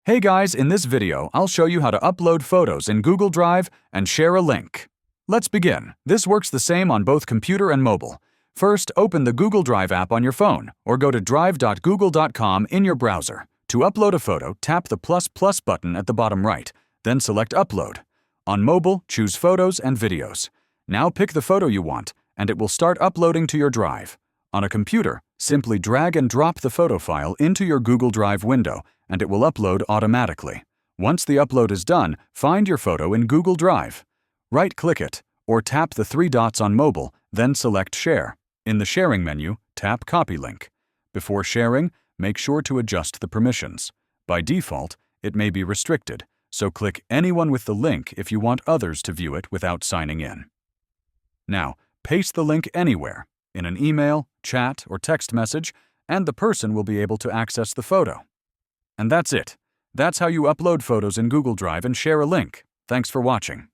Hey guys, in this video, I'll show you how to upload photos in Google Drive and share a link. Let's begin. This works the same on both computer and mobile. First, open the Google Drive app on your phone or go to drive.google.com in your browser. To upload a photo, tap the ++ button at the bottom right, then select Upload. On mobile, choose Photos and Videos. Now pick the photo you want, and it will start uploading to your drive. On a computer, simply drag and drop the photo file into your Google Drive window, and it will upload automatically. Once the upload is done, find your photo in Google Drive. Right-click it, or tap the 3 dots on mobile, then select Share. In the Sharing menu, tap Copy Link. Before sharing, make sure to adjust the permissions. By default, it may be restricted, so click Anyone with the link if you want others to view it without signing in. Now, paste the link anywhere, in an email, chat, or text message, and the person will be able to access the photo. And that's it. That's how you upload photos in Google Drive and share a link. Thanks for watching.